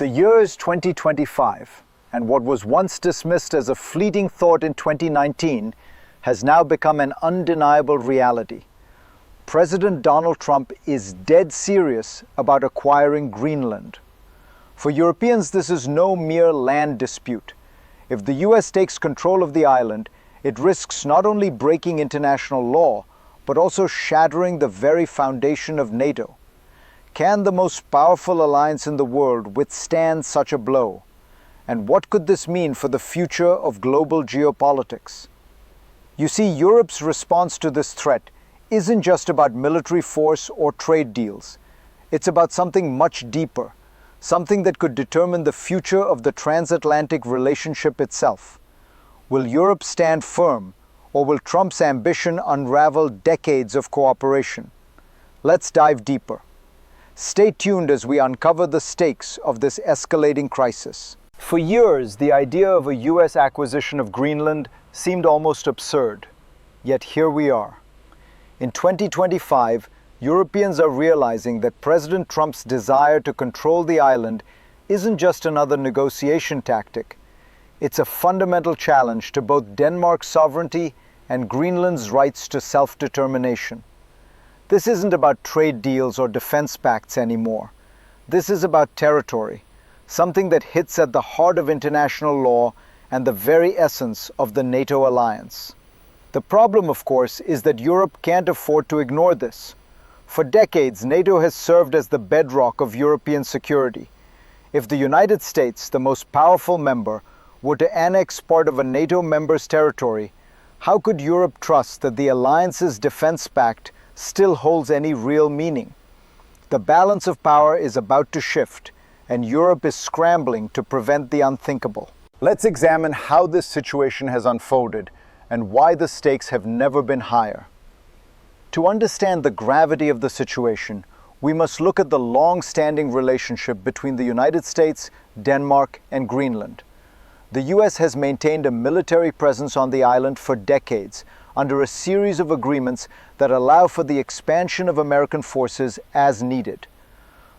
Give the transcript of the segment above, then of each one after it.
The year is 2025, and what was once dismissed as a fleeting thought in 2019 has now become an undeniable reality. President Donald Trump is dead serious about acquiring Greenland. For Europeans, this is no mere land dispute. If the US takes control of the island, it risks not only breaking international law, but also shattering the very foundation of NATO. Can the most powerful alliance in the world withstand such a blow? And what could this mean for the future of global geopolitics? You see, Europe's response to this threat isn't just about military force or trade deals. It's about something much deeper, something that could determine the future of the transatlantic relationship itself. Will Europe stand firm, or will Trump's ambition unravel decades of cooperation? Let's dive deeper. Stay tuned as we uncover the stakes of this escalating crisis. For years, the idea of a US acquisition of Greenland seemed almost absurd. Yet here we are. In 2025, Europeans are realizing that President Trump's desire to control the island isn't just another negotiation tactic. It's a fundamental challenge to both Denmark's sovereignty and Greenland's rights to self-determination. This isn't about trade deals or defense pacts anymore. This is about territory, something that hits at the heart of international law and the very essence of the NATO alliance. The problem, of course, is that Europe can't afford to ignore this. For decades, NATO has served as the bedrock of European security. If the United States, the most powerful member, were to annex part of a NATO member's territory, how could Europe trust that the alliance's defense pact still holds any real meaning? The balance of power is about to shift, and Europe is scrambling to prevent the unthinkable. Let's examine how this situation has unfolded and why the stakes have never been higher. To understand the gravity of the situation, we must look at the long-standing relationship between the United States, Denmark, and Greenland. The US has maintained a military presence on the island for decades, under a series of agreements that allow for the expansion of American forces as needed.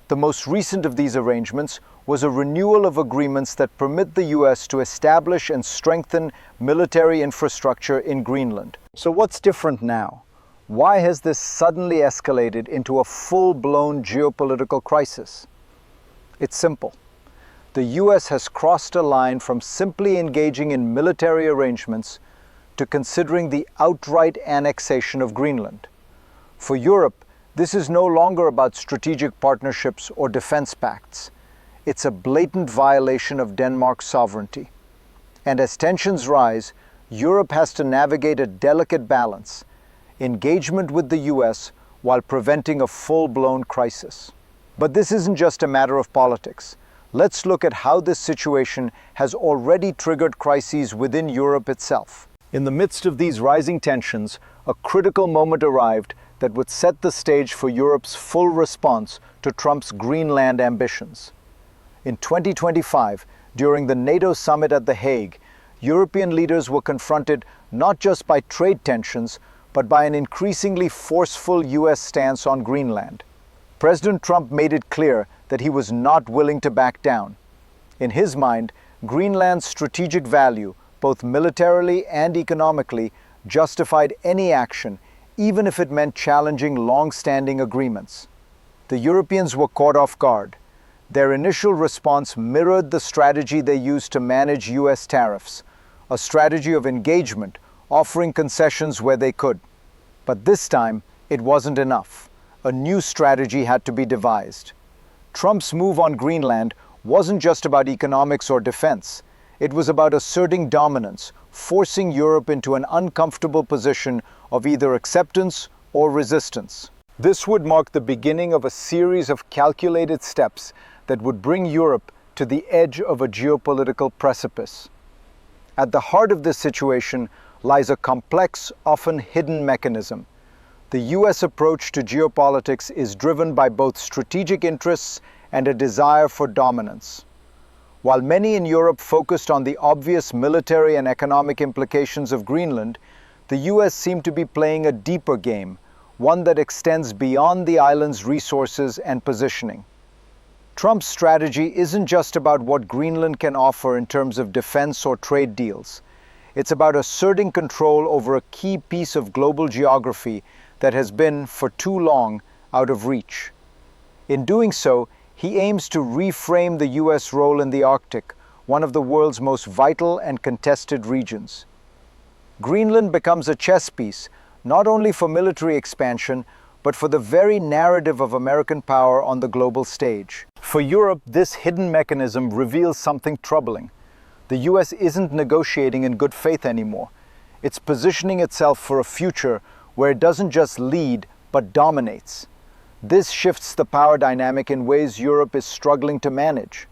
The most recent of these arrangements was a renewal of agreements that permit the US to establish and strengthen military infrastructure in Greenland. So what's different now? Why has this suddenly escalated into a full-blown geopolitical crisis? It's simple. The US has crossed a line from simply engaging in military arrangements to considering the outright annexation of Greenland. For Europe, this is no longer about strategic partnerships or defense pacts. It's a blatant violation of Denmark's sovereignty. And as tensions rise, Europe has to navigate a delicate balance: engagement with the US while preventing a full-blown crisis. But this isn't just a matter of politics. Let's look at how this situation has already triggered crises within Europe itself. In the midst of these rising tensions, a critical moment arrived that would set the stage for Europe's full response to Trump's Greenland ambitions. In 2025, during the NATO summit at The Hague, European leaders were confronted not just by trade tensions, but by an increasingly forceful US stance on Greenland. President Trump made it clear that he was not willing to back down. In his mind, Greenland's strategic value, both militarily and economically, justified any action, even if it meant challenging long-standing agreements. The Europeans were caught off guard. Their initial response mirrored the strategy they used to manage US tariffs, a strategy of engagement, offering concessions where they could. But this time, it wasn't enough. A new strategy had to be devised. Trump's move on Greenland wasn't just about economics or defense. It was about asserting dominance, forcing Europe into an uncomfortable position of either acceptance or resistance. This would mark the beginning of a series of calculated steps that would bring Europe to the edge of a geopolitical precipice. At the heart of this situation lies a complex, often hidden mechanism. The US approach to geopolitics is driven by both strategic interests and a desire for dominance. While many in Europe focused on the obvious military and economic implications of Greenland, the US seemed to be playing a deeper game, one that extends beyond the island's resources and positioning. Trump's strategy isn't just about what Greenland can offer in terms of defense or trade deals. It's about asserting control over a key piece of global geography that has been, for too long, out of reach. In doing so, he aims to reframe the US role in the Arctic, one of the world's most vital and contested regions. Greenland becomes a chess piece, not only for military expansion, but for the very narrative of American power on the global stage. For Europe, this hidden mechanism reveals something troubling. The US isn't negotiating in good faith anymore. It's positioning itself for a future where it doesn't just lead, but dominates. This shifts the power dynamic in ways Europe is struggling to manage.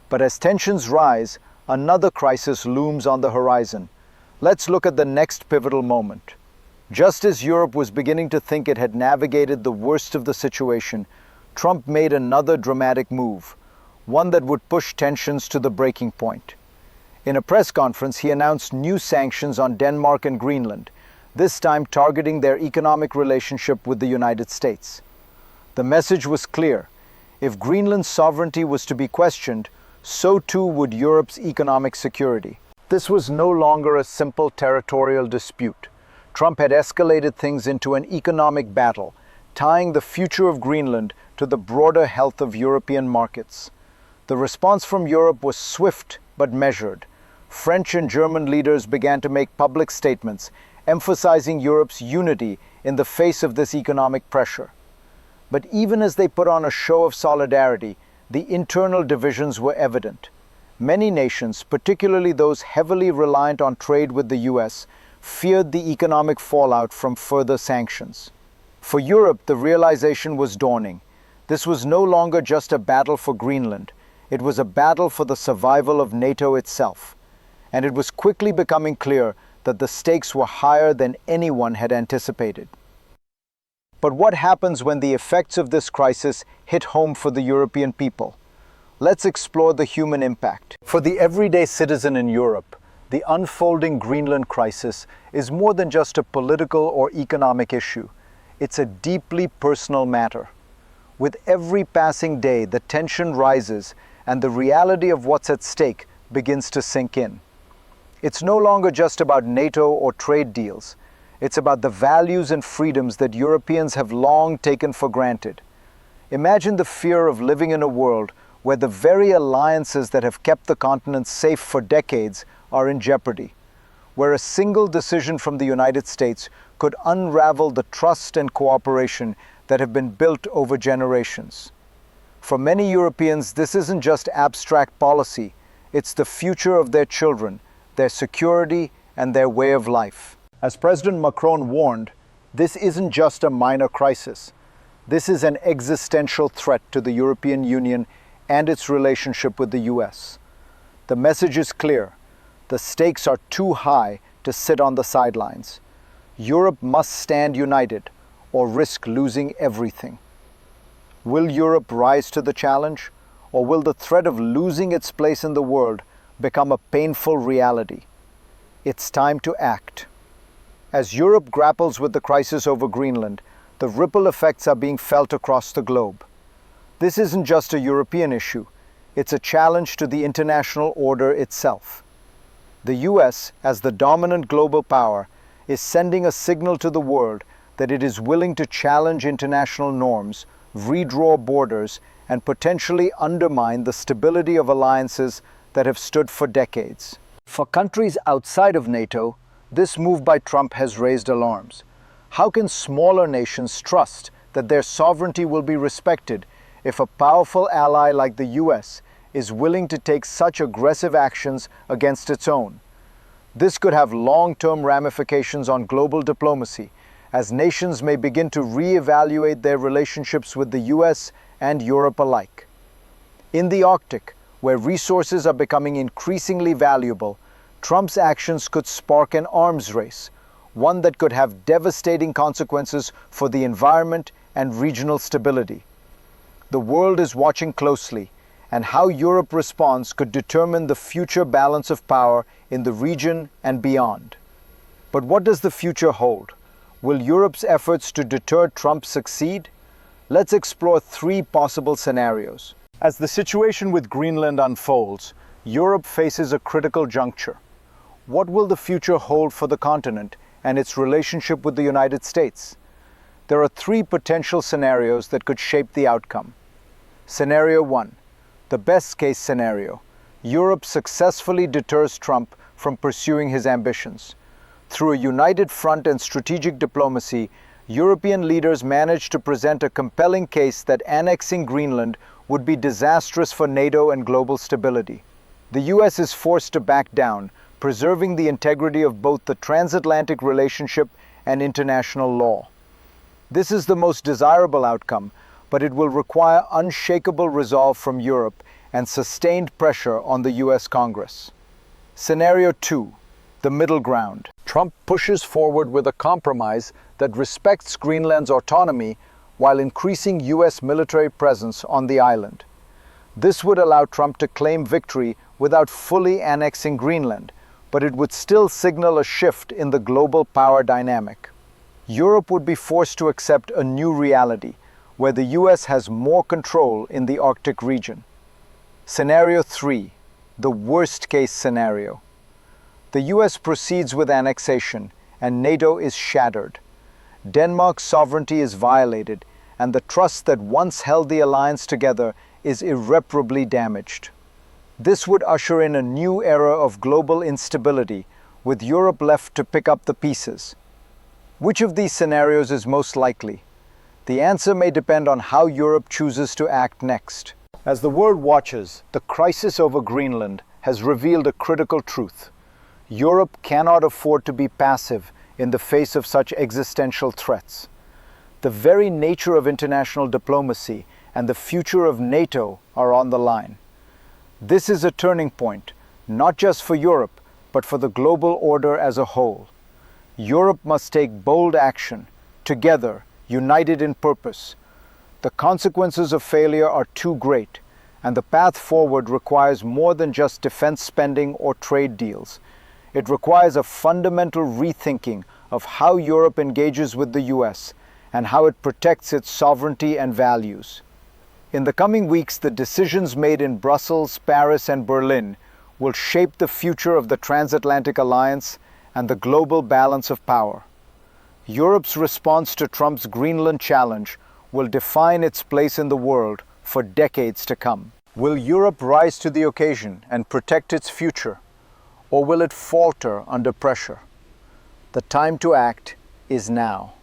But as tensions rise, another crisis looms on the horizon. Let's look at the next pivotal moment. Just as Europe was beginning to think it had navigated the worst of the situation, Trump made another dramatic move, one that would push tensions to the breaking point. In a press conference, he announced new sanctions on Denmark and Greenland, this time targeting their economic relationship with the United States. The message was clear. If Greenland's sovereignty was to be questioned, so too would Europe's economic security. This was no longer a simple territorial dispute. Trump had escalated things into an economic battle, tying the future of Greenland to the broader health of European markets. The response from Europe was swift but measured. French and German leaders began to make public statements, emphasizing Europe's unity in the face of this economic pressure. But even as they put on a show of solidarity, the internal divisions were evident. Many nations, particularly those heavily reliant on trade with the US, feared the economic fallout from further sanctions. For Europe, the realization was dawning. This was no longer just a battle for Greenland. It was a battle for the survival of NATO itself. And it was quickly becoming clear that the stakes were higher than anyone had anticipated. But what happens when the effects of this crisis hit home for the European people? Let's explore the human impact. For the everyday citizen in Europe, the unfolding Greenland crisis is more than just a political or economic issue. It's a deeply personal matter. With every passing day, the tension rises and the reality of what's at stake begins to sink in. It's no longer just about NATO or trade deals. It's about the values and freedoms that Europeans have long taken for granted. Imagine the fear of living in a world where the very alliances that have kept the continent safe for decades are in jeopardy, where a single decision from the United States could unravel the trust and cooperation that have been built over generations. For many Europeans, this isn't just abstract policy, it's the future of their children, their security, and their way of life. As President Macron warned, this isn't just a minor crisis. This is an existential threat to the European Union and its relationship with the US. The message is clear. The stakes are too high to sit on the sidelines. Europe must stand united or risk losing everything. Will Europe rise to the challenge, or will the threat of losing its place in the world become a painful reality? It's time to act. As Europe grapples with the crisis over Greenland, the ripple effects are being felt across the globe. This isn't just a European issue, it's a challenge to the international order itself. The US, as the dominant global power, is sending a signal to the world that it is willing to challenge international norms, redraw borders, and potentially undermine the stability of alliances that have stood for decades. For countries outside of NATO, this move by Trump has raised alarms. How can smaller nations trust that their sovereignty will be respected if a powerful ally like the US is willing to take such aggressive actions against its own? This could have long-term ramifications on global diplomacy, as nations may begin to re-evaluate their relationships with the US and Europe alike. In the Arctic, where resources are becoming increasingly valuable, Trump's actions could spark an arms race, one that could have devastating consequences for the environment and regional stability. The world is watching closely, and how Europe responds could determine the future balance of power in the region and beyond. But what does the future hold? Will Europe's efforts to deter Trump succeed? Let's explore three possible scenarios. As the situation with Greenland unfolds, Europe faces a critical juncture. What will the future hold for the continent and its relationship with the United States? There are three potential scenarios that could shape the outcome. Scenario 1, the best-case scenario. Europe successfully deters Trump from pursuing his ambitions. Through a united front and strategic diplomacy, European leaders managed to present a compelling case that annexing Greenland would be disastrous for NATO and global stability. The US is forced to back down, preserving the integrity of both the transatlantic relationship and international law. This is the most desirable outcome, but it will require unshakable resolve from Europe and sustained pressure on the US Congress. Scenario 2, the middle ground. Trump pushes forward with a compromise that respects Greenland's autonomy while increasing US military presence on the island. This would allow Trump to claim victory without fully annexing Greenland, but it would still signal a shift in the global power dynamic. Europe would be forced to accept a new reality, where the US has more control in the Arctic region. Scenario 3, the worst-case scenario. The US proceeds with annexation, and NATO is shattered. Denmark's sovereignty is violated, and the trust that once held the alliance together is irreparably damaged. This would usher in a new era of global instability, with Europe left to pick up the pieces. Which of these scenarios is most likely? The answer may depend on how Europe chooses to act next. As the world watches, the crisis over Greenland has revealed a critical truth. Europe cannot afford to be passive in the face of such existential threats. The very nature of international diplomacy and the future of NATO are on the line. This is a turning point, not just for Europe, but for the global order as a whole. Europe must take bold action, together, united in purpose. The consequences of failure are too great, and the path forward requires more than just defense spending or trade deals. It requires a fundamental rethinking of how Europe engages with the US and how it protects its sovereignty and values. In the coming weeks, the decisions made in Brussels, Paris, and Berlin will shape the future of the transatlantic alliance and the global balance of power. Europe's response to Trump's Greenland challenge will define its place in the world for decades to come. Will Europe rise to the occasion and protect its future, or will it falter under pressure? The time to act is now.